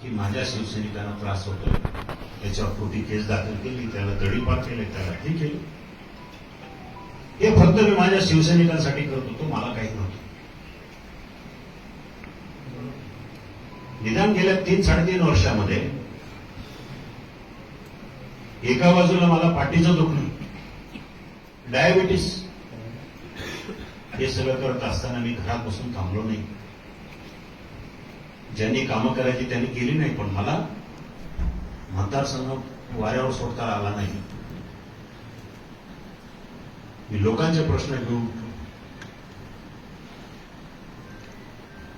की माझ्या शिवसैनिकांना त्रास होतो, त्याच्यावर खोटी केस दाखल केली, त्याला तडीपार केले, त्याला हे केलं. हे फक्त मी माझ्या शिवसैनिकांसाठी करत होतो, मला काही नव्हतं. निदान गेल्या 3-3.5 वर्षामध्ये एका बाजूला मला पाठीचं दुखणं, डायबिटीस, हे सगळं करत असताना मी घरात बसून थांबलो नाही. ज्यांनी कामं करायची त्यांनी केली नाही, पण मला मतदारसंघ वाऱ्यावर सोडता आला नाही. मी लोकांचे प्रश्न घेऊन,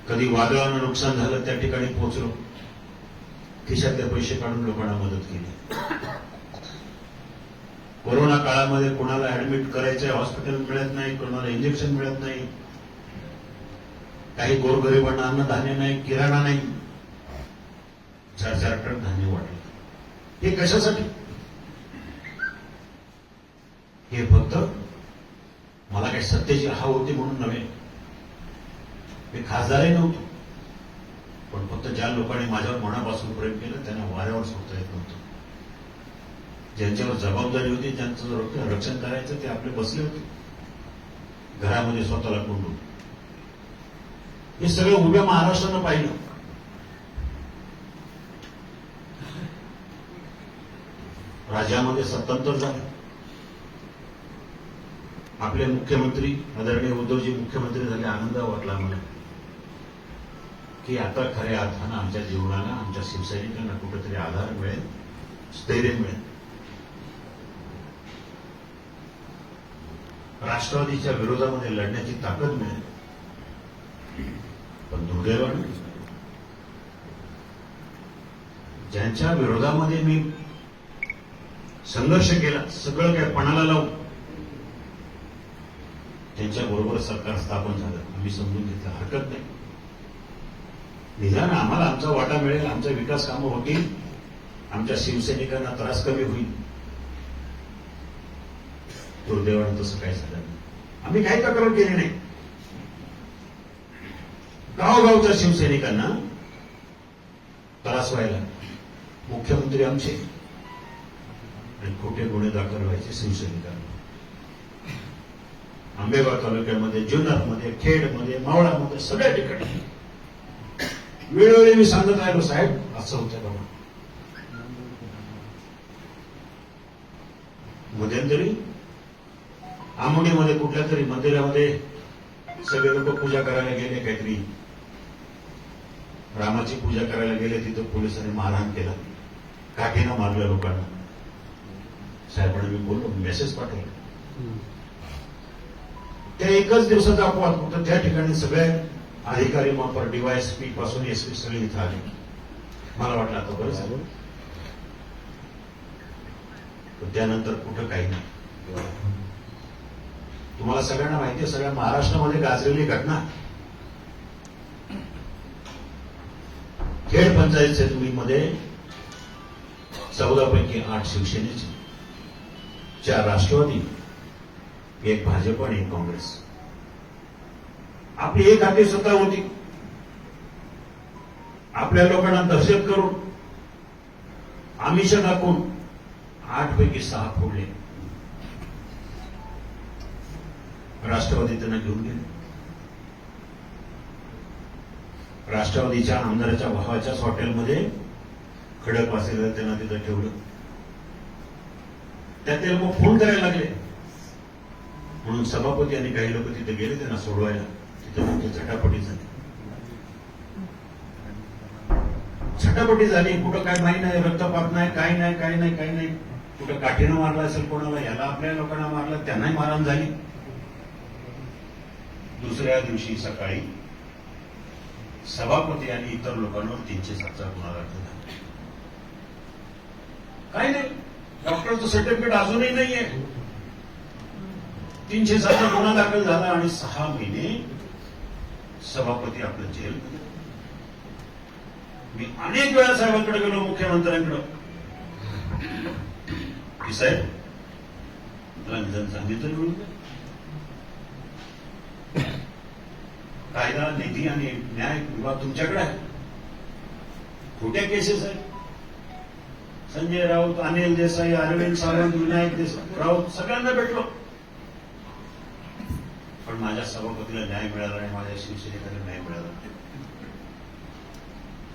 कधी वादळानं नुकसान झालं त्या ठिकाणी पोहोचलो, खिशातले पैसे काढून लोकांना मदत केली. कोरोना काळामध्ये कोणाला ऍडमिट करायचंय, हॉस्पिटल मिळत नाही, कोणाला इंजेक्शन मिळत नाही, काही गोरगरिबांना अन्नधान्य नाही, किराणा नाही, 4-4 ट्रक धान्य वाटलं. हे कशासाठी? हे फक्त मला काही सत्तेची हाव होती म्हणून नव्हे. मी खासदारही नव्हतो, पण फक्त ज्या लोकांनी माझ्यावर मनापासून प्रेम केलं त्यांना वाऱ्यावर सोडता येत नव्हतं. ज्यांच्यावर जबाबदारी होती, ज्यांचं रक्षण करायचं, ते आपले बसले होते घरामध्ये स्वतःला कोंडून. हे सगळं उभ्या महाराष्ट्रानं पाहिलं. राज्यामध्ये सत्तांतर झालं. आपले मुख्यमंत्री आदरणीय उद्धवजी मुख्यमंत्री झाले. आनंद वाटला मला की आता खऱ्या अर्थानं आमच्या जीवनाला, आमच्या शिवसैनिकांना कुठेतरी आधार मिळेल, स्थैर्य मिळेल. राष्ट्रवादीच्या विरोधामध्ये लढण्याची ताकद मिळेल. पण दुर्दैवाने ज्यांच्या विरोधामध्ये मी संघर्ष केला, सगळं काय पणाला लावून, त्यांच्याबरोबर सरकार स्थापन झालं. आम्ही समजून घेतलं, हरकत नाही, निदान आम्हाला आमचा वाटा मिळेल, आमचा विकास कामं होतील, आमच्या शिवसैनिकांना त्रास कमी होईल. दुर्दैवानं तसं काही झालं नाही. आम्ही काही तक्रार केली नाही. गावगावच्या शिवसैनिकांना त्रास व्हायला, मुख्यमंत्री आमचे आणि खोटे गुन्हे दाखल व्हायचे शिवसैनिकांना. आंबेगाव तालुक्यामध्ये, जुन्नरमध्ये, खेडमध्ये, मावळामध्ये, सगळ्या ठिकाणी वेळोवेळी मी सांगत राहिलो, साहेब असं होतं बाबा. मध्यंतरी आमोडीमध्ये कुठल्या तरी मंदिरामध्ये सगळे लोक पूजा करायला गेले, काहीतरी रामाची पूजा करायला गेले, तिथं पोलिसांनी मारहाण केला, काठीनं मारलं लोकांना. साहेबांना मी बोललो, मेसेज पाठवला. त्या एकच दिवसाचा अपवाद होता. त्या ठिकाणी सगळे अधिकारी मापर, डीवायएसपी पासून एसपी सगळे इथं आले. मला वाटलं आता बरं झालं. त्यानंतर कुठं काही नाही. तुम्हाला सगळ्यांना माहिती आहे, सगळ्या महाराष्ट्रामध्ये गाजलेली घटना, खेड पंचायत समितीमध्ये 14 पैकी 8 शिवसेनेचे, 4 राष्ट्रवादी, 1 भाजप आणि 1 काँग्रेस. आपली एक हाती सत्ता होती. आपल्या लोकांना दहशत करून, आमिष दाखवून 8 पैकी 6 फोडले. राष्ट्रवादी त्यांना घेऊन गेले. राष्ट्रवादीच्या आमदाराच्या भावाच्याच हॉटेलमध्ये खडकवासलेला त्यांना तिथं ठेवलं. त्यात ते लोक फोन करायला लागले. म्हणून सभापती आणि काही लोक तिथे गेले त्यांना सोडवायला. तिथे मोठी झटापटी झाली. झटापटी झाली. कुठं काय माही नाही, रक्तपात नाही, काही नाही, काही नाही, काही नाही. कुठं काठीनं मारलं असेल कोणाला, याला आपल्या लोकांना मारलं, त्यांनाही मारहाण झाली. दुसऱ्या दिवशी सकाळी सभापती आणि इतर लोकांवर 307चा गुन्हा दाखल झाला. काही नाही, डॉक्टरचं सर्टिफिकेट अजूनही नाहीये. 307चा गुन्हा दाखल झाला आणि 6 महिने सभापती आपलं जेल. मी अनेक वेळा साहेबांकडे गेलो, मुख्यमंत्र्यांकडे, की साहेब रंजन सांगितलं मिळून कायदा, निधी आणि न्याय विभाग तुमच्याकडे आहे. खोट्या केसेस आहेत. संजय राऊत, अनिल देसाई, अरविंद सावंत, विनायक राऊत सगळ्यांना भेटलो, पण माझ्या सभापतीला न्याय मिळाला नाही, माझ्या शिवसेनेला न्याय मिळाला नाही.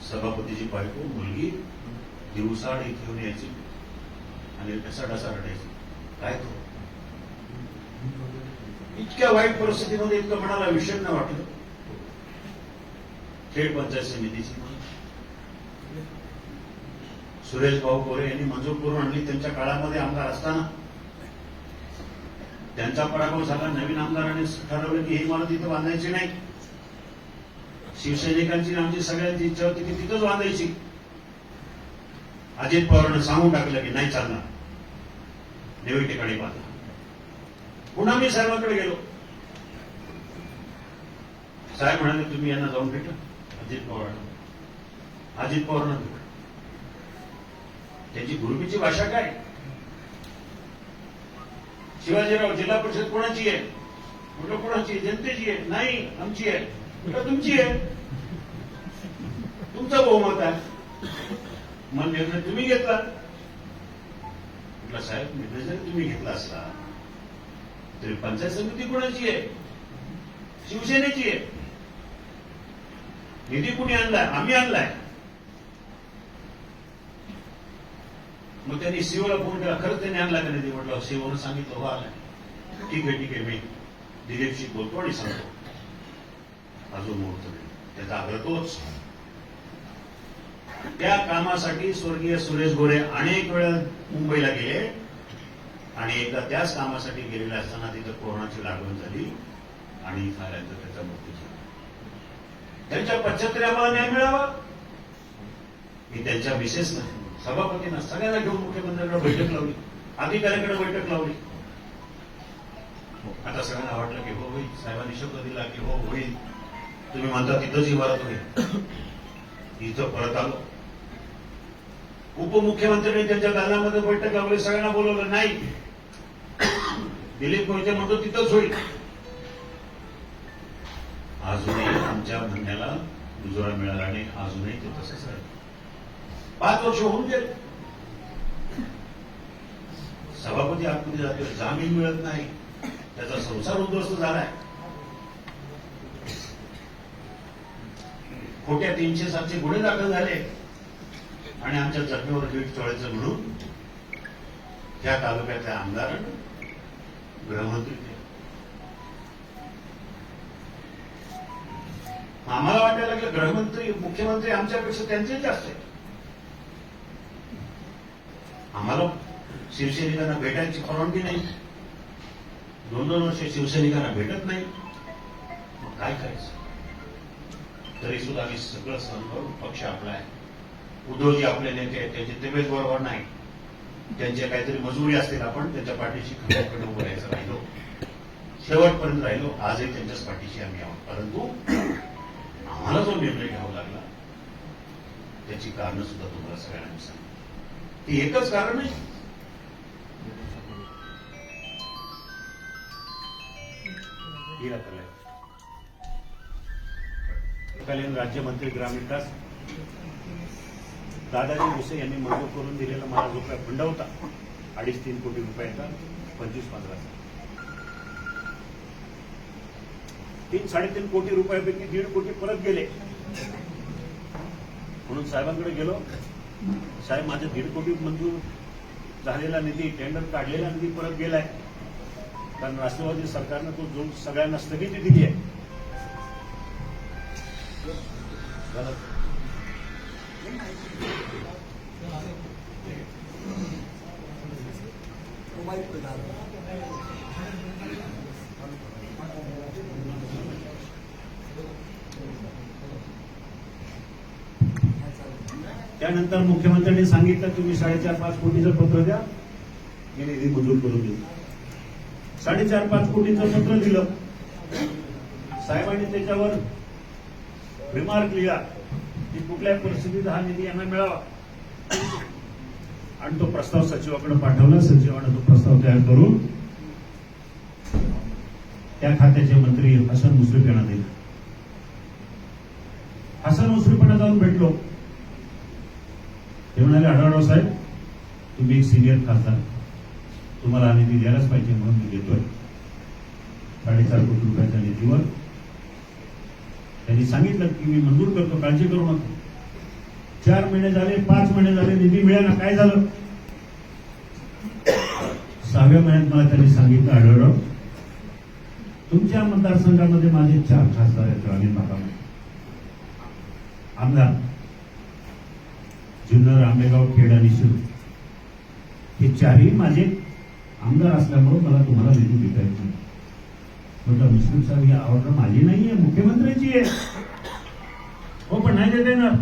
सभापतीची बायको मुलगी दिवसाड इथे येऊन यायची आणि कसा डसा रडायची. काय तो इतक्या वाईट परिस्थितीमध्ये इतकं मनाला विषण्ण वाटलं. खेड पंचायत समितीची सुरेश भाऊ कोरे यांनी मंजूर करून आणली. त्यांच्या काळामध्ये आमदार असताना त्यांचा पराभव झाला. नवीन आमदारांनी ठरवलं की ही इमारत इथं बांधायची नाही. शिवसैनिकांची आमची सगळ्यांची इच्छा होती की तिथंच बांधायची. अजित पवारांनी सांगून टाकलं की नाही चालणार, नवी ठिकाणी बांधा. पुन्हा मी साहेबांकडे गेलो. साहेब म्हणाले तुम्ही यांना जाऊन भेटा, अजित पवारांना. अजित पवारांना भेटा. त्याची गुरुमीची भाषा काय? शिवाजीराव जिल्हा परिषद कोणाची आहे? म्हटलं कोणाची? जनतेची आहे. नाही आमची आहे. म्हटलं तुमची आहे, तुमचं बहुमत आहे, मग निर्णय तुम्ही घेतला. म्हटलं साहेब निर्णय जरी तुम्ही घेतला असला तरी पंचायत समिती कोणाची आहे? शिवसेनेची आहे. निधी कुणी आणलाय? आम्ही आणलाय. मग त्यांनी सीओला फोन केला, खरंच त्यांनी आणला का निधी? म्हटलं सीओनं सांगितलं हो आलाय. ठीक आहे मी दिलीपशी बोलतो आणि सांगतो. अजून मुहूर्त नाही. त्याचा आग्रह तोच. त्या कामासाठी स्वर्गीय सुरेश गोरे अनेक वेळा मुंबईला गेले आणि एकदा त्याच कामासाठी गेलेले असताना तिथं कोरोनाची लागण झाली आणि इथं आल्यानंतर त्याचा मृत्यू झाला. त्यांच्या पश्चातरी आम्हाला न्याय मिळावा. मी त्यांच्या मिसेसना, सभापतींना सगळ्यांना घेऊन मुख्यमंत्र्यांकडे बैठक लावली, अधिकाऱ्यांकडे बैठक लावली. आता सगळ्यांना वाटलं की हो होईल. साहेबांनी शब्द दिला की हो होईल. तुम्ही म्हणता तिथंच इमारत होईल. इथं परत आलो. उपमुख्यमंत्र्यांनी त्यांच्या दालनामध्ये बैठक लावली. सगळ्यांना बोलवलं. नाही, दिलीप मोहिते म्हणतो तिथंच होईल. अजूनही आमच्या म्हणण्याला दुजोरा मिळाला नाही. अजूनही ते तसंच आहे. 5 वर्ष होऊन गेले. सभापती आतमध्ये जाते, जामीन मिळत नाही, त्याचा संसार उद्ध्वस्त झालाय. खोट्या 307चे गुन्हे दाखल झाले आणि आमच्या जखमेवर वीट चोळायचं म्हणून त्या तालुक्यातल्या आमदारांना गृहमंत्री केले. आम्हाला वाटायला लागलं गृहमंत्री मुख्यमंत्री आमच्यापेक्षा त्यांचे जास्त आहे. आम्हाला शिवसैनिकांना भेटायची परवानगी नाही. 2-2 वर्ष शिवसैनिकांना भेटत नाही. मग काय करायचं? तरी सुद्धा आम्ही सगळं सहन करून पक्ष आपला आहे. उद्धवजी आपले नेते आहेत, त्यांची तब्येत बरोबर नाही, त्यांच्या काहीतरी मजुरी असतील, आपण त्यांच्या पाठीशी खंबीरपणे उभं राहायचं राहिलो, शेवटपर्यंत राहिलो. आजही त्यांच्याच पाठीशी आम्ही आहोत. परंतु आम्हाला जो निर्णय घ्यावा लागला त्याची कारणं सुद्धा तुम्हाला सगळ्यांना मी सांगतो. ती एकच कारण आहे. तत्कालीन राज्यमंत्री ग्रामीण विकास दादाजी भुसे यांनी मंजूर करून दिलेला मला जो काही फंड होता 2.5-3 कोटी रुपयाचा 25-15 3-3.5 कोटी रुपयापैकी 1.5 कोटी परत गेले. म्हणून साहेबांकडे गेलो. साहेब माझे 1.5 कोटी मंजूर झालेला निधी, टेंडर काढलेला निधी परत गेलाय, कारण राष्ट्रवादी सरकारनं तो जो सगळ्यांना स्थगिती दिली आहे. त्यानंतर मुख्यमंत्र्यांनी सांगितलं तुम्ही 4.5-5 कोटीचं पत्र द्या, मी निधी मंजूर करून देऊ. 4.5-5 कोटीचं पत्र दिलं. साहेबांनी त्याच्यावर रिमार्क लिहा की कुठल्याही परिस्थितीत हा निधी यांना मिळावा आणि तो प्रस्ताव सचिवाकडे पाठवला. सचिवानं तो प्रस्ताव तयार करून त्या खात्याचे मंत्री हसन मुश्रीफ यांना दिला. हसन मुश्रीफांना जाऊन भेटलो. ते म्हणाले आढळराव साहेब तुम्ही एक सिनियर खासदार, तुम्हाला निधी द्यायलाच पाहिजे म्हणून मी देतोय 4.5 कोटी रुपयाच्या निधीवर. त्यांनी सांगितलं की मी मंजूर करतो, काळजी करू नका. 4 महिने झाले, 5 महिने झाले, निधी मिळाला. काय झालं? 6व्या महिन्यात मला त्यांनी सांगितलं आढळराव तुमच्या मतदारसंघामध्ये माझे 4 खासदार आहेत ग्रामीण भागामध्ये. आमदार जुन्नर, आंबेगाव, खेड आणि शिरूर हे 4ही माझे आमदार असल्यामुळे मला तुम्हाला निधी देता येत नाही. म्हटलं मुस्लिम साहेब ही ऑर्डर माझी नाहीये, मुख्यमंत्र्यांची आहे. हो पण नाही देता येणार.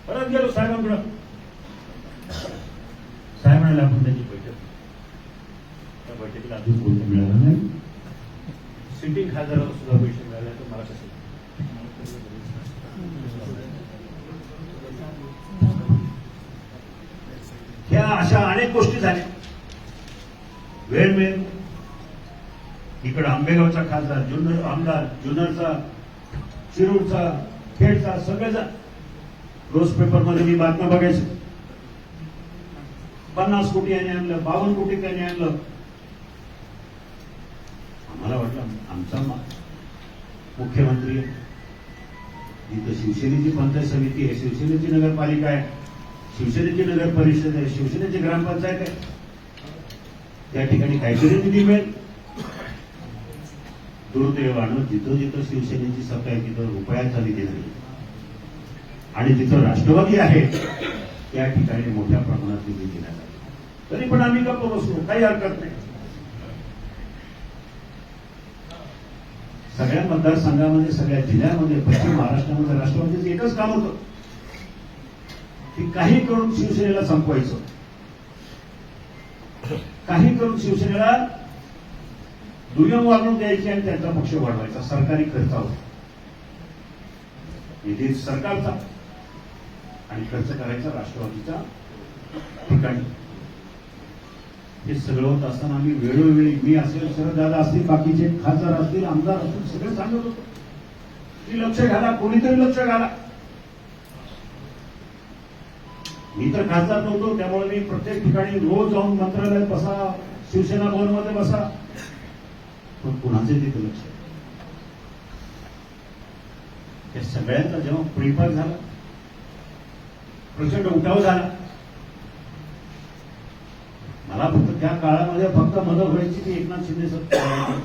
परत गेलो साहेबांकडं. साहेब म्हणाले आपण त्याची बैठक, त्या बैठकीला अजून बोलता मिळालं नाही. सिटिंग खासदाराला सुद्धा पैसे मिळाले तर मला कसं? ह्या अशा अनेक गोष्टी झाल्या. वेळ मिळेल इकडं आंबेगावचा खासदार, जुन्नर आमदार, जुन्नरचा, शिरूरचा, खेडचा, सगळ्याचा रोज पेपरमध्ये मी बातम्या बघायचो. 50 कोटी याने आणलं, 52 कोटी त्याने आणलं. आम्हाला वाटलं आमचा मुख्यमंत्री आहे, इथं शिवसेनेची पंचायत समिती आहे, शिवसेनेची नगरपालिका आहे, शिवसेनेची नगर परिषद आहे, शिवसेनेची ग्रामपंचायत आहे. त्या ठिकाणी काहीतरी निधी मिळेल. दुर्दैवानं जिथं जिथं शिवसेनेची सत्ता आहे तिथं रुपयाचा निधी नाही आणि जिथं राष्ट्रवादी आहे त्या ठिकाणी मोठ्या प्रमाणात निधी दिला जातो. तरी पण आम्ही गप्प बसलो, काही हरकत नाही. सगळ्या मतदारसंघामध्ये, सगळ्या जिल्ह्यामध्ये, पश्चिम महाराष्ट्रामध्ये राष्ट्रवादीचं एकच काम होतं की काही करून शिवसेनेला संपवायचं, काही करून शिवसेनेला दुय्यम वागणूक द्यायची आणि त्यांचा पक्ष वाढवायचा. सरकारी खर्चावर निधी सरकारचा आणि खर्च करायचा राष्ट्रवादीच्या ठिकाणी. हे सगळं होत असताना आम्ही वेळोवेळी, मी असेल, शरददादा असतील, बाकीचे खासदार असतील, आमदार असतील, सगळे सांगत होतो की लक्ष घाला, कोणीतरी लक्ष घाला. मी तर खासदार नव्हतो त्यामुळे मी प्रत्येक ठिकाणी रोज जाऊन मंत्रालयात बसा, शिवसेना भवनमध्ये बसा, पण कुणाचे तिथे लक्ष? या सगळ्यांचा जेव्हा परिपाक झाला, प्रचंड उठाव झाला. मला फक्त त्या काळामध्ये फक्त मदत व्हायची ती एकनाथ शिंदे सरकार.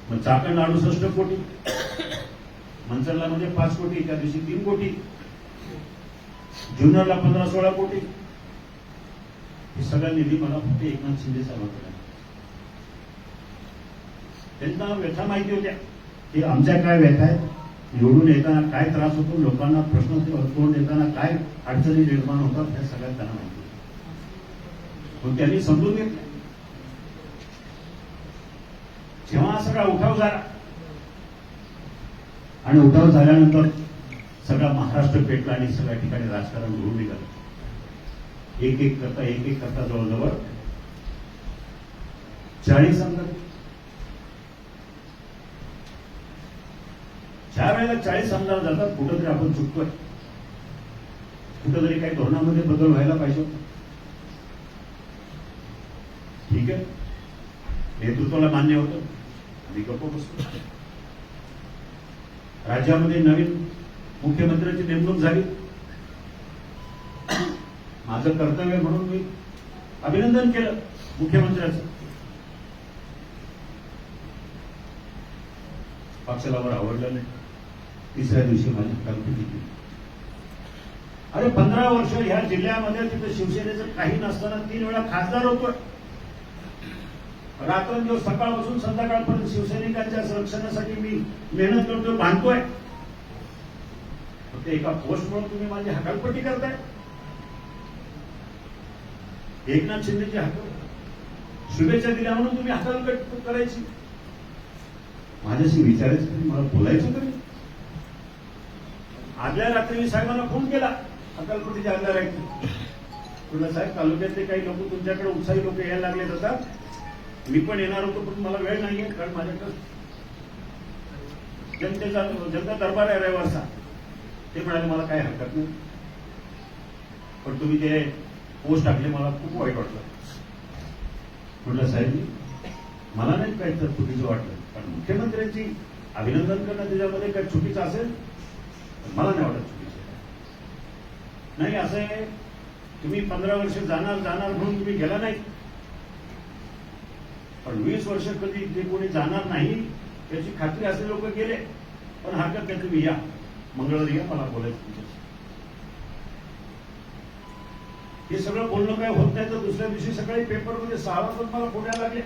मग चाकण 68 कोटी, मंचरला मध्ये 5 कोटी, त्या दिवशी 3 कोटी, जुन्नरला 15-16 कोटी. हे सगळा निधी मला फक्त एकनाथ शिंदे साहेबांकडे. त्यांना व्यथा माहिती होत्या की आमच्या काय व्यथा आहेत, निवडून येताना काय त्रास होतो, लोकांना प्रश्न तोंड देताना काय अडचणी निर्माण होतात, हे सगळ्यात त्यांना माहिती होतं. पण त्यांनी समजून घेतलं. जेव्हा सगळा उठाव झाला आणि उठाव झाल्यानंतर सगळा महाराष्ट्र पेटला आणि सगळ्या ठिकाणी राजकारण घडून निघालं. एक एक करता जवळजवळ 40 आमदार. ज्या वेळेला 40 आमदार जातात कुठंतरी आपण चुकतोय, कुठंतरी काही धोरणामध्ये बदल व्हायला पाहिजे. ठीक आहे, नेतृत्वाला मान्य होतं, आम्ही गप्प बसतो. राज्यामध्ये नवीन मुख्यमंत्र्यांची नेमणूक झाली. माझं कर्तव्य म्हणून मी अभिनंदन केलं मुख्यमंत्र्यांचं. पक्षाला वर आवडलं नाही. तिसऱ्या दिवशी माझी कल्पना केली. अरे 15 वर्ष ह्या जिल्ह्यामध्ये तिथे शिवसेनेचं काही नसताना 3 वेळा खासदार होतोय. रात्रंदिवस सकाळपासून संध्याकाळपर्यंत शिवसैनिकांच्या संरक्षणासाठी मी मेहनत करतोय, बांधतोय. फक्त एका पोस्टमुळे तुम्ही माझी हकालपट्टी करताय. एकनाथ शिंदेची शुभेच्छा दिल्या म्हणून तुम्ही हकालपट्टी करायची. माझ्याशी विचारायचं तरी, मला बोलायचं तरी. आदल्या रात्री मी साहेबांना फोन केला, हकालपट्टीच्या आदल्या रात्री. तुला साहेब, तालुक्यातले काही लोक तुमच्याकडे उत्साही लोक यायला लागले जातात. मी पण येणार होतो पण मला वेळ नाहीये, कारण माझ्याकडे जनता दरबार आहे रविवारचा. ते म्हणाले मला काय हरकत नाही, पण तुम्ही ते पोस्ट टाकले मला खूप वाईट वाटलं. म्हटलं साहेब मला नाही काही तर चुकीचं वाटलं, कारण मुख्यमंत्र्यांची अभिनंदन करणं त्याच्यामध्ये काही चुकीचं असेल मला नाही वाटत चुकीचं. नाही असं आहे, तुम्ही 15 वर्ष जाणार म्हणून तुम्ही गेला नाही, पण 20 वर्ष कधी ते कोणी जाणार नाही याची खात्री असलेले लोक गेले. पण हरकत नाही, तुम्ही या मंगळवारी या, मला बोलायचं तुमच्याशी. हे सगळं बोलणं काय होत नाही तर दुसऱ्या दिवशी सकाळी पेपरमध्ये 6 वाजता मला पुण्याला लागले,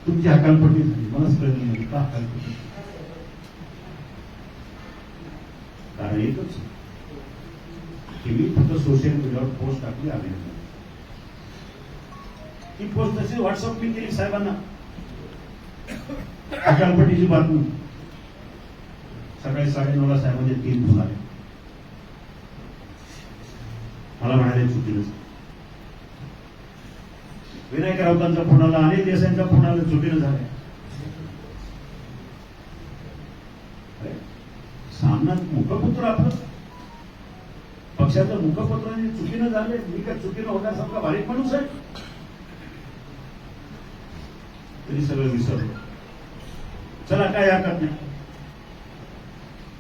तुमची हकालपट्टी झाली. मलाच कळलं नाही का हकालपट्टी. कारण एकच की मी फक्त सोशल मीडियावर पोस्ट टाकली अभिनंदन. ती पोस्ट तशी व्हॉट्सअप मी केली साहेबांना, हकालपट्टीची बातमी. सकाळी 9:30 साहेबांचे 3 फोन आले. मला म्हणाले चुकीनं. विनायक राऊतांचा फोन आला, अनिल देसाईंचा फोन आला, चुकीनं झालं. सामनात मुखपुत्र आपलं पक्षाचं मुखपत्र चुकीनं झाले. मी काय चुकीनं होण्यासारखा बारीक माणूस आहे? तरी सगळं विसरलो. चला काय हरकत नाही,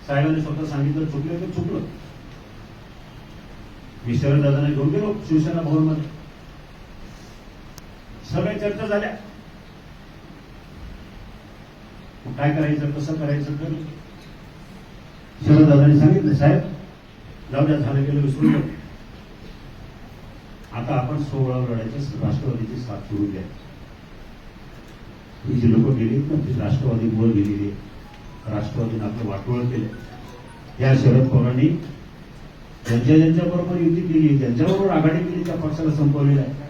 साहेबांनी स्वतः सांगितलं चुकलं तर चुकलं. मी शरददादांना घेऊन गेलो शिवसेना भवनमध्ये, सगळ्या चर्चा झाल्या. काय करायचं, कसं करायचं तर शरददादांनी सांगितलं साहेब जाऊ द्या, झालं गेलं विसरून जाऊ. आता आपण 16 लढायचं, राष्ट्रवादीची साथ सुरू द्या. ही जी लोक गेली ना ती राष्ट्रवादीमुळे गेलेली, राष्ट्रवादीनं आपलं वाटोळ केलं. या शरद पवारांनी ज्यांच्या बरोबर युती केली, ज्यांच्याबरोबर आघाडी केली त्या पक्षाला संपवलेला आहे.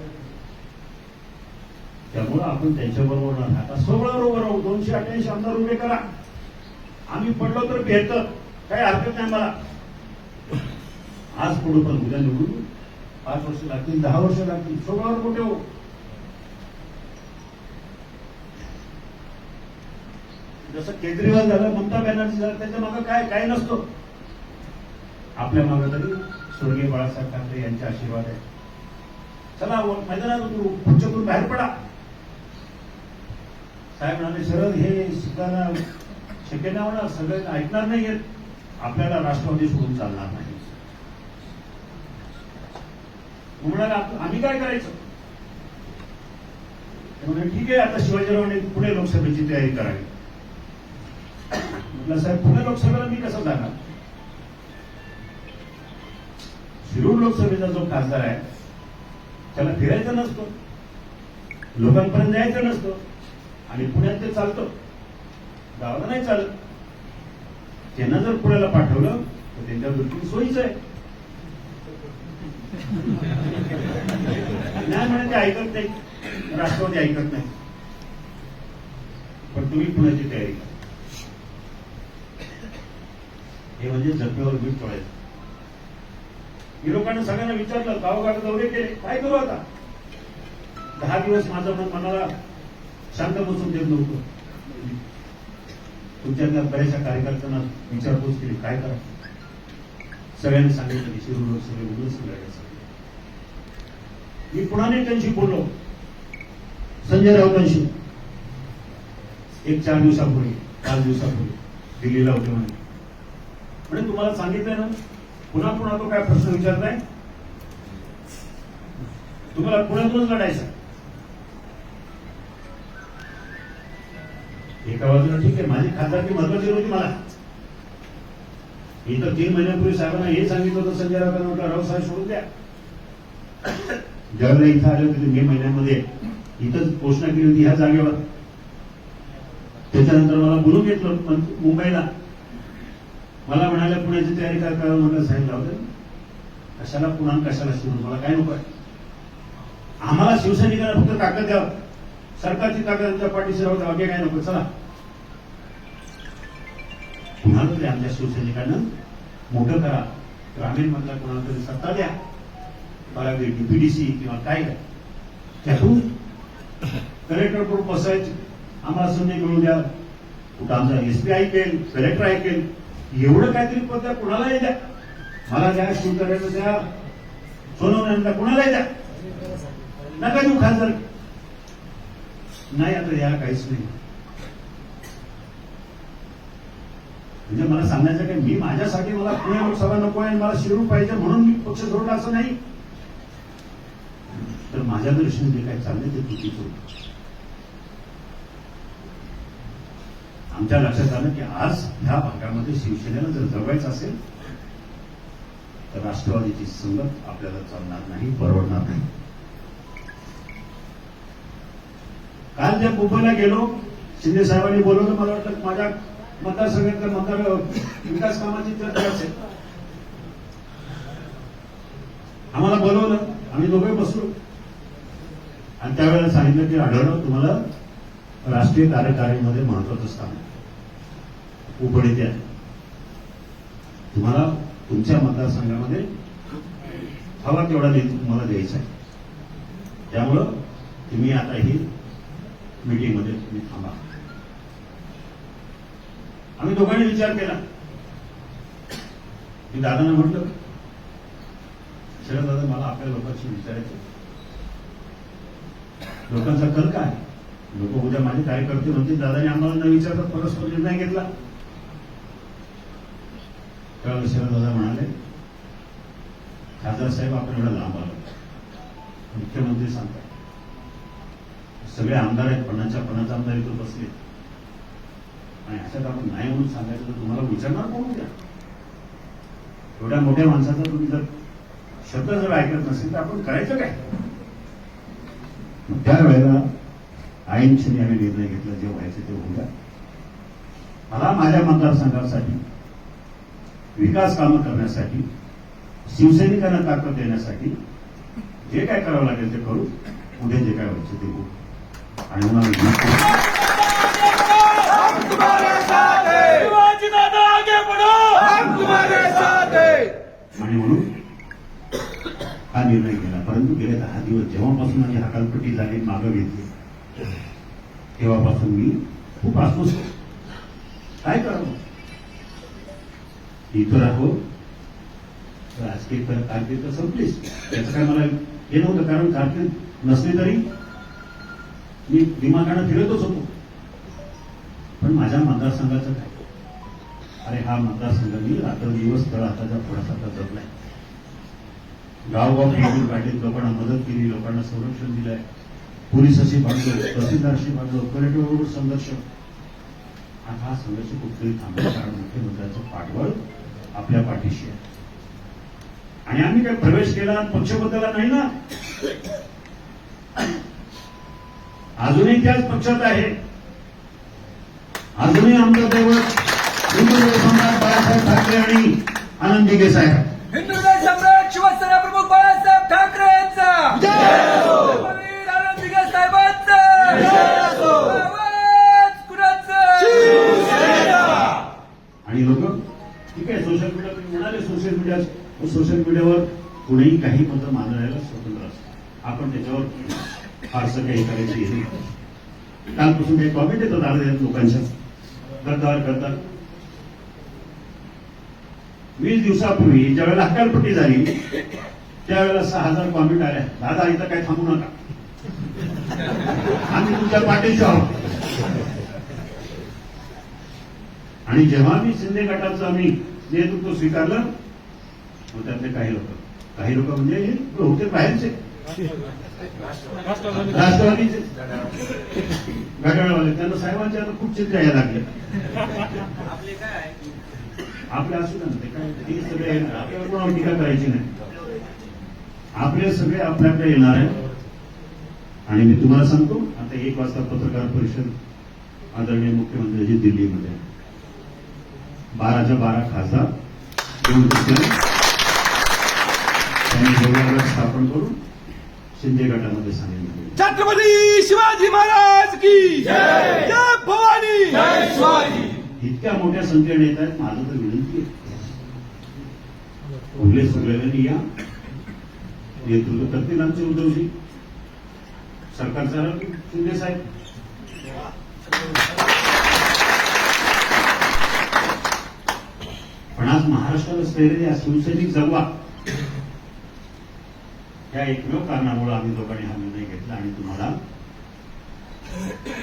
त्यामुळं आपण त्यांच्याबरोबर न राहता 16 बरोबर राहू. 288 आमदार उभे करा, आम्ही पडलो तर बेहतर, काही हरकत नाही मला. आज पुढे पण उद्या निवडून 5 वर्ष लागतील, 10 वर्ष लागतील, 16 वर कुठे हो. जसं केजरीवाल झालं, ममता बॅनर्जी झालं, त्याच्या मागं काय नसतो. आपल्या मागं तरी स्वर्गीय बाळासाहेब ठाकरे यांचे आशीर्वाद आहे. चला मैदानात उतरू, खुर्चीतून बाहेर पडा. साहेब म्हणाले शरद हे शिकायला शक्य नाही होणार, सगळे ऐकणार नाहीयेत, आपल्याला राष्ट्रवादी सोडून चालणार नाही. म्हणाले आम्ही काय करायचं? म्हणजे ठीक आहे, आता शिवाजीरावांनी पुणे लोकसभेची तयारी करावी. म्हटलं साहेब पुणे लोकसभेला मी कसं जाणार? शिरूर लोकसभेचा जो खासदार आहे त्याला फिरायचं नसतं, लोकांपर्यंत जायचं नसतं, आणि पुण्यात ते चालतं, गावाला नाही चालत. त्यांना जर पुण्याला पाठवलं तर त्यांच्या दृष्टीने सोयीचं आहे. नाही म्हणे ते ऐकत नाही, राष्ट्रवादी ऐकत नाही, पण तुम्ही पुण्याची तयारी करा. हे म्हणजे जखमेवर मीठ चोळायचं. मी लोकांना सगळ्यांना विचारलं, गावोगाव दौरे केले, काय करू आता? 10 दिवस माझं मनाला शांत बसून देत नव्हतं. तुमच्या बऱ्याचशा कार्यकर्त्यांना विचारपूस केली, काय करा? सगळ्यांनी सांगितलं की शिरूर लोकसभेमधूनच लढायचं. मी पुन्हा त्यांशी बोललो, संजय राऊतांशी, 4 दिवसापूर्वी 5 दिवसापूर्वी दिल्लीला होते म्हणे तुम्हाला सांगितलंय ना, पुन्हा तो काय प्रश्न विचारताय? तुम्हाला पुण्यातूनच लढायचं. एका बाजूला ठीक आहे, माझी खासदारकी महत्वाची होती. मला इथं 3 महिन्यापूर्वी साहेबांना हे सांगितलं होतं, संजय राऊतांना म्हटलं राव साहेब सोडून द्या. ज्यावेळेला इथं आले होते मे महिन्यामध्ये इथंच घोषणा केली होती ह्या जागेवर. त्याच्यानंतर मला बोलून घेतलं मुंबईला, मला म्हणाले पुण्याची तयारी काय करावं? म्हटलं साहेब जाऊ दे, कशाला पुन्हा कशाला शिरूर, मला काय नको आहे. आम्हाला शिवसैनिकांना फक्त ताकद द्यावं, सरकारची ताकद आमच्या पाठीशी राहू द्या, काय नको. चला पुन्हा तरी आमच्या शिवसैनिकांना मोठं करा, ग्रामीण मधल्या कोणाला तरी सत्ता द्या, मला डीपीडीसी किंवा काय त्यातून कलेक्टर कडून बसायचे, आम्हाला संधी मिळू द्या. कुठं आमचा एसपी ऐकेल, कलेक्टर ऐकेल, एवढं काहीतरी पद द्या, कुणालाही द्या, मला द्या, शिवतऱ्याला द्या, सोनवण्यांना कुणालाही द्या, नका देऊ खासदार. नाही आता या काहीच नाही. म्हणजे मला सांगायचं की मी माझ्यासाठी मला पुणे लोकसभा नको आहे, मला शिरूर पाहिजे म्हणून मी पक्ष सोडला असं नाही. तर माझ्या दृष्टीने जे काही चाललंय ते चुकीचं होतं. आमच्या लक्षात आलं की आज ह्या भागामध्ये शिवसेनेला जर जगवायचं असेल तर राष्ट्रवादीची संगत आपल्याला चालणार नाही, परवडणार नाही. काल ज्या मुंबईला गेलो, शिंदे साहेबांनी बोलवलं, मला वाटलं माझ्या मतदारसंघातल्या मतदार विकास कामाची चर्चा असेल. आम्हाला बोलवलं, आम्ही दोघे बसलो आणि त्यावेळेला सांगितलं की आढळलं तुम्हाला राष्ट्रीय कार्यकारिणीमध्ये महत्वाचं स्थान उपडीत आहे. तुम्हाला तुमच्या मतदारसंघामध्ये हवा तेवढा निधी तुम्हाला द्यायचा आहे. त्यामुळं तुम्ही आता ही मीटिंगमध्ये तुम्ही थांबा. आम्ही दोघांनी विचार केला. मी दादांना म्हटलं, शरद दादा मला आपल्या लोकांशी विचारायचं, लोकांचा कल काय, लोक उद्या माझे कार्यकर्ते म्हणते दादाने आम्हाला न विचारता परस्पर निर्णय घेतला. त्यावेळेला शरद दादा म्हणाले, खासदार साहेब आपण एवढा लांब आलो, मुख्यमंत्री सांगतात सगळे आमदार आहेत, 50 आमदार इथं बसले आणि अशात आपण नाही म्हणून सांगायचं तर तुम्हाला विचारणार कोण उद्या? एवढ्या मोठ्या माणसाचा तुम्ही जर शब्द जर ऐकत नसेल तर आपण करायचं काय? त्यावेळेला आईंशी आम्ही निर्णय घेतला, जे व्हायचं ते होऊ द्या. मला माझ्या मतदारसंघासाठी विकास कामं करण्यासाठी, शिवसैनिकांना ताकद देण्यासाठी जे काय करावं लागेल ते करू. उद्या जे काय व्हायचं ते होऊ. आणि म्हणून हा निर्णय केला. परंतु गेले 10 दिवस जेव्हापासून माझी हकालपट्टी झाली, मागं घेतली, तेव्हापासून मी खूप अस्वस्थ. काय करावं? इथं राहो, राजकीय कारकीर्द संपलीच. त्याचं काय मला हे नव्हतं, कारण कारकीर्द नसली तरी मी दिमागानं फिरतच होतो. पण माझ्या मतदारसंघाचं काय? अरे हा मतदारसंघ मी रात्रदिवस तळ हाताच्या थोडासा जपलाय. गावगाव फिरून गाठीत लोकांना मदत केली, लोकांना संरक्षण दिलंय, पोलिसाशी भांडलो, तहसीलदारशी भांडलो, कलेक्टरबरोबर संघर्ष. आता हा संघर्ष कुठेतरी थांबला, कारण मुख्यमंत्र्यांचं पाठबळ आपल्या पाठीशी आहे. आणि आम्ही काय प्रवेश केला, पक्ष बदलला नाही ना. अजूनही त्याच पक्षात आहे. अजूनही आमचं दैवत हिंदू सम्राट बाळासाहेब ठाकरे आणि आनंद दिघे साहेब. हिंदू सम्राट शिवसेना प्रमुख बाळासाहेब ठाकरे यांचा आनंद दिघे साहेबांचा आवाज कुणाचा? आणि लोक ठीक आहे, सोशल मीडिया तुम्ही म्हणाले, सोशल मीडियावर कुणीही काही मतं मांडायला स्वतंत्र असतं. आपण त्याच्यावर फारसं काही करायचं नाही. कालपासून काही कॉमेंट येतात अर्ध्या लोकांच्या, गद्दार गद्दार. 20 दिवसापूर्वी ज्यावेळेला हकालपट्टी झाली त्यावेळेला 6000 कॉमेंट आल्या, दादा इथं काय थांबू नका, आम्ही तुमच्या पाठीशी आहोत. आणि जेव्हा मी शिंदे गटाचं आम्ही नेतृत्व स्वीकारलं, मग त्यातले काही लोक म्हणजे होते बाहेरचे, राष्ट्रवादीचे घड्याळवाले, त्यांना साहेबांच्या खूप चिंता यायला लागल्या. आपल्या असू ना, ते काय ते सगळे आपल्याला कोणावर टीका करायची नाही. आपले सगळे आपल्याकडे येणार आहे. आणि मी तुम्हाला सांगतो, आता 1 वाजता पत्रकार परिषद आदरणीय मुख्यमंत्र्यांची दिल्लीमध्ये, 12च्या 12 खासदार त्यांनी जोडीदार स्थापन करून शिंदे गटामध्ये सांगितलं, छत्रपती शिवाजी महाराज की जय, जय भवानी, जय शिवाजी. इतक्या मोठ्या संख्येने येत आहेत. माझं तर विनंती आहे, उरले सगळ्यांनी या, नेतृत्व करतील आमचे उद्धवजी, सरकार चालवतील शिंदे साहेब. पण आज महाराष्ट्राला स्थैर्य शिवसैनिक जगवा या एकमेव कारणामुळे आम्ही लोकांनी हा निर्णय घेतला आणि तुम्हाला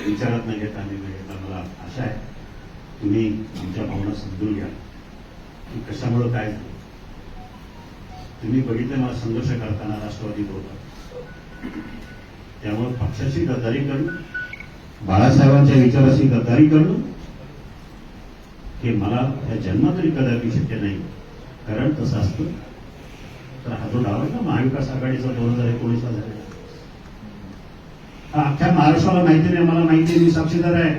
विचारात न घेता निर्णय घेतला. मला आशा आहे तुम्ही आमच्या भावना समजून घ्या की कशामुळे काय झालं. तुम्ही बघितलं मला संघर्ष करताना राष्ट्रवादीत होता, त्यामुळे पक्षाची गद्दारी करणं, बाळासाहेबांच्या विचाराची गद्दारी करणं हे मला या जन्मात तरी कदापि शक्य नाही. कारण तसं असतं तर हा जो डाव आहे ना महाविकास आघाडीचा 2019 ला झालेला हा अख्ख्या महाराष्ट्राला माहिती नाही, मला माहिती आहे, मी साक्षीदार आहे.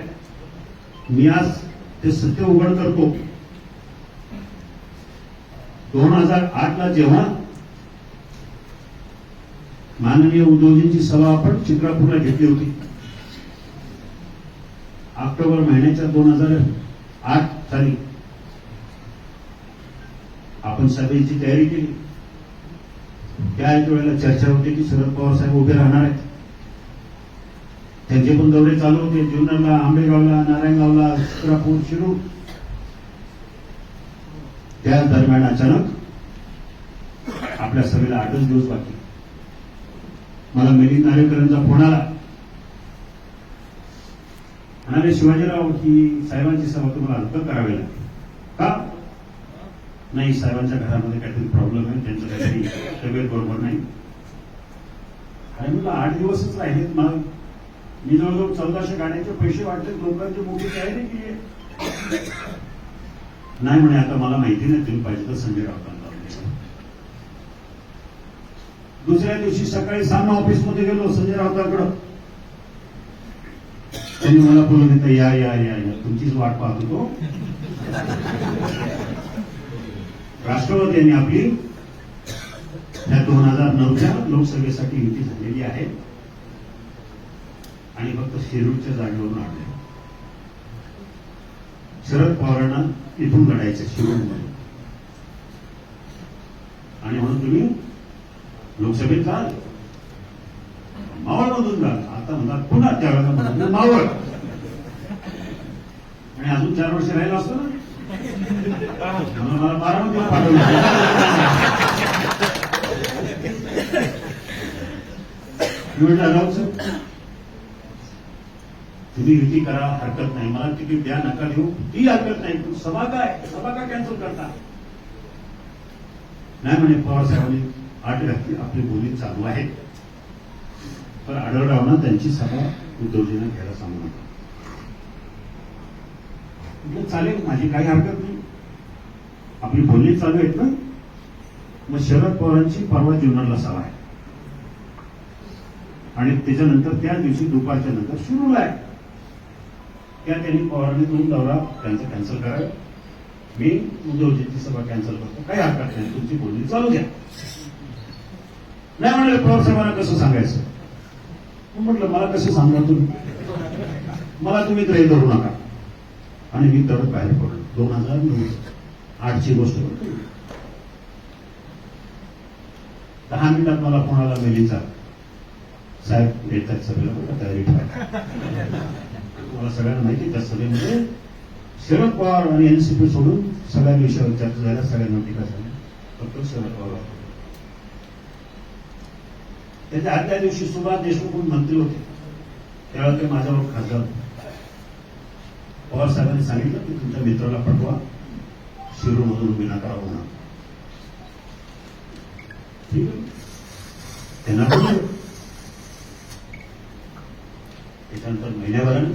मी आज ते सत्य उघड करतो. 2008 ला जेव्हा माननीय उद्धवजींची सभा आपण चित्रापूरला घेतली होती, ऑक्टोबर महिन्याच्या 2008 साली आपण सभेची तयारी केली. त्याच वेळेला चर्चा होती की शरद पवार साहेब उभे राहणार आहेत. त्यांचे पण दौरे चालू होते, जुन्नरला, आंबेगावला, नारायणगावला, चित्रापूर, शिरूर. त्या दरम्यान अचानक आपल्या सभेला 8च दिवस बाकी मला मिलिंद नारेकरांचा फोन आला. म्हणाले शिवाजीराव ही साहेबांची सभा तुम्हाला रद्द करावी लागेल. का? नाही, साहेबांच्या घरामध्ये काहीतरी प्रॉब्लेम आहे, त्यांचं काहीतरी तब्येत बरोबर नाही. आणि मला 8 दिवसच राहिलेत. मला मी जवळजवळ 1400 गाड्यांचे पैसे वाटले, लोकांची मोठी तयारी केली. नाही म्हणे आता मला माहिती नाही, तुम्ही पाहिजे तर संजय राऊतांना. दुसऱ्या दिवशी सकाळी सामना ऑफिसमध्ये गेलो संजय राऊतांकडं. त्यांनी मला बोलून येतं या या या या तुमचीच वाट पाहत होतो. राष्ट्रवादी आपली या 2009च्या लोकसभेसाठी युती झालेली आहे आणि फक्त शिरूरच्या जागेवरून आणले. शरद पवारांना इथून लढायचं शिरूरमध्ये आणि म्हणून तुम्ही लोकसभेत जाल, मावळमधून जाल. आता म्हणतात पुन्हा त्यावेळेला म्हणतात मावळ, आणि अजून 4 वर्ष राहिलं असतं ना, म्हणून मला 12 पाठवलं. तुम्ही युती करा, हरकत नाही, मला तिकीट द्या, नका देऊ, ती हरकत नाही. सभा का कॅन्सल करता? नाही म्हणे पवार साहेबांनी आठ घातली, आपली बोली चालू आहे. तर आढळरावना त्यांची सभा उद्धवजींना घ्यायला सांगू नका. म्हटलं चालेल, माझी काही हरकत नाही, आपली बोलणी चालू आहेत ना. मग शरद पवारांची परवा जुन्नरला सभा आहे आणि त्याच्यानंतर त्या दिवशी दुपारच्या नंतर शिरूरला आहे. त्या त्यांनी पवारांनी 2 दौरा त्यांचा कॅन्सल करावे. मी उद्धवजींची सभा कॅन्सल करतो, काही हरकत नाही, तुमची बोलणी चालू द्या. नाही म्हणाले पवार साहेबांना कसं सांगायचं. म्हटलं मला कसं सांगा तुम्ही, मला तुम्ही ग्रही धरू नका. आणि मी तडक बाहेर पडलो. 2008ची गोष्ट करतो. 10 मिनिटात मला फोन आला मेलीचा, साहेब येतात सभेला, बघा तयारी ठेवा. मला सगळ्यांना माहिती त्या सभेमध्ये शरद पवार आणि एनसीपी सोडून सगळ्या विषयावर चर्चा झाल्या, सगळ्यांना टीका झाली, फक्त शरद पवार. त्याच्या आदल्या दिवशी सुभाष देशमुख मंत्री होते, त्यावेळेला ते माझ्यावर खासदार. पवार साहेबांनी सांगितलं की तुमच्या मित्राला पाठवा, शिरूरमधून विना करा होणार. ठीक आहे, त्यांना बोललो. त्याच्यानंतर महिन्याभराने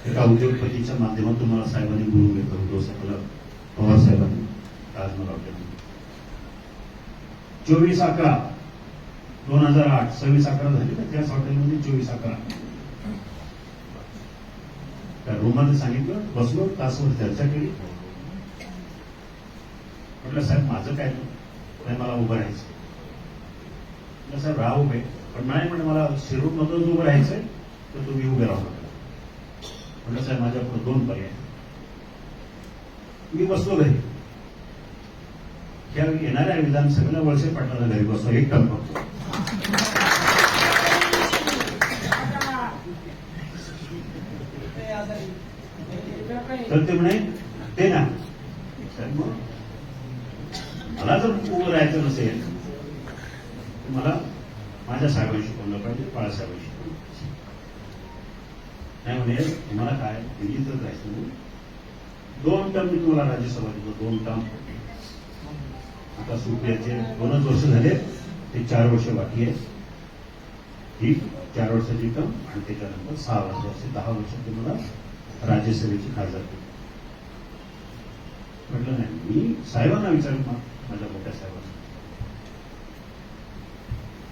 एका उद्योगपतीच्या माध्यमातून मला साहेबांनी बोलून घेतलं होतं. सगळं पवार साहेबांनी आज मला वाटतं 24/11/2008 26/11 झाली ना त्याच हॉटेलमध्ये. 24/11 त्या रूममध्ये सांगितलं, बसलो, तासभर चर्चा केली. म्हटलं साहेब माझं काय नाही, मला उभं राहायचं. म्हटलं साहेब राहा उभे, पण नाही म्हणजे मला शिरूर मधून उभं राहायचंय, तर तुम्ही उभे राहू नका. म्हटलं साहेब माझ्याकडे 2 पर्याय. मी बसलो घरी. त्या येणाऱ्या विधानसभेला वळसे पाटलाला घरी बसतो, एक टर्म करतो. तर ते म्हणे ते ना साहेब, मग मला जर उभं राहायचं नसेल तर मला माझ्या साहेबांशी शिकवलं पाहिजे, बाळासाहेबांशी शिकवलं पाहिजे. नाही म्हणे तुम्हाला काय दिल्लीतच जायचं म्हणून 2 टर्म मी तुम्हाला राज्यसभा देतो, 2 टर्म. आता सुप्रियाचे 2च वर्ष झाले, ते 4 वर्ष बाकी आहे. ही 4 वर्षाची टर्म आणि त्याच्यानंतर 6 वर्ष, 10 वर्ष तुम्हाला राज्यसभेची खासदार. म्हटलं नाही, मी साहेबांना विचारलं, माझ्या मोठ्या साहेबांना.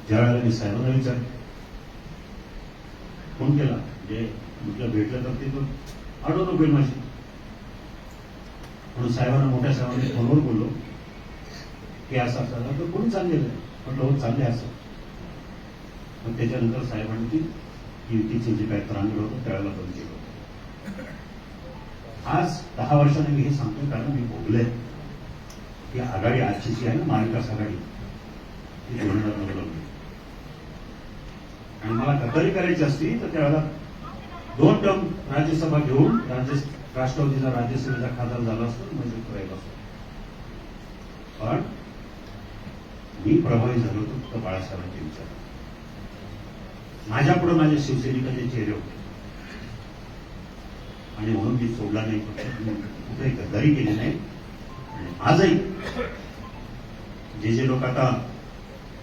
ज्या वेळेला मी साहेबांना विचारलं, फोन केला, म्हणजे म्हटलं भेटलं तर ते आठवतो होईल माझी. म्हणून साहेबांना, मोठ्या साहेबांनी फोनवर बोललो की असं असं तर कोणी चाललेलं आहे. म्हटलं हो चाललंय असं. पण त्याच्यानंतर साहेबांनी युतीचं जे काय त्रांगड होतं त्यावेळेला बंद केलं होतं. आज 10 वर्षांनी मी हे सांगतो कारण मी भोगलंय की आघाडी आजची जी आहे ना, महाविकास आघाडी, ती 2009 होती. आणि मला गद्दारी करायची असती तर त्यावेळेला 2 टर्म राज्यसभा घेऊन राष्ट्रवादीचा राज्यसभेचा खासदार झाला असतो, मंजूर करायला असतो. पण मी प्रभावी झालो होतो फक्त बाळासाहेबांचे विचार. माझ्या पुढे माझे शिवसैनिकांचे चेहरे होते आणि म्हणून मी सोडला नाही, कुठेही गद्दारी केली नाही. आणि आजही जे लोक आता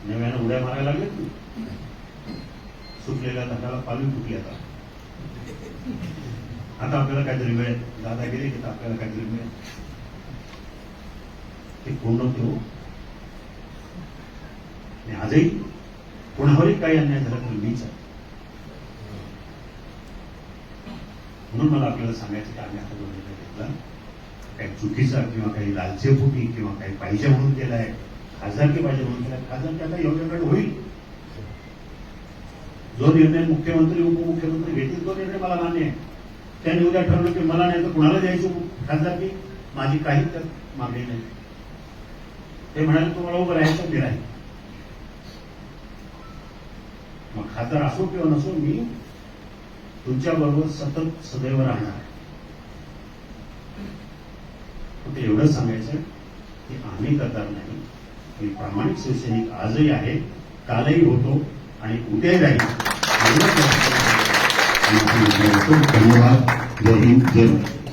नव्यानं उड्या मारायला लागलेत ना, सुटलेल्या तटाला पालवी फुटली. आता आपल्याला काहीतरी मिळेल, दादा गेले की आपल्याला काहीतरी मिळेल, ते पूर्ण ठेवू. आणि आजही कोणावरही काही अन्याय झाला तर मीच आहे. म्हणून मला आपल्याला सांगायचं की आम्ही आता जो निर्णय घेतला, काही चुकीचा किंवा काही लालचेपोटी किंवा काही पाहिजे म्हणून केलाय, खासदारकी पाहिजे म्हणून केलाय. खासदारकी आता एवढ्याकडे होईल. जो निर्णय मुख्यमंत्री उपमुख्यमंत्री घेतील तो निर्णय मला मान्य आहे. त्यांनी उद्या ठरवलं की मला नाही तर कुणाला द्यायचं खासदारकी, माझी काही त्यात मागणी नाही. ते म्हणाले तुम्हाला उभं राहायचं, मी राहील. मग खासदार असो किंवा नसो, मी तुमच्याबरोबर सतत सदैव राहणार. फक्त एवढंच सांगायचं की आम्ही गद्दार नाही, मी प्रामाणिक शिवसैनिक आजही आहे, कालही होतो आणि उद्याही राहील. धन्यवाद. जय हिंद, जय महाराष्ट्र.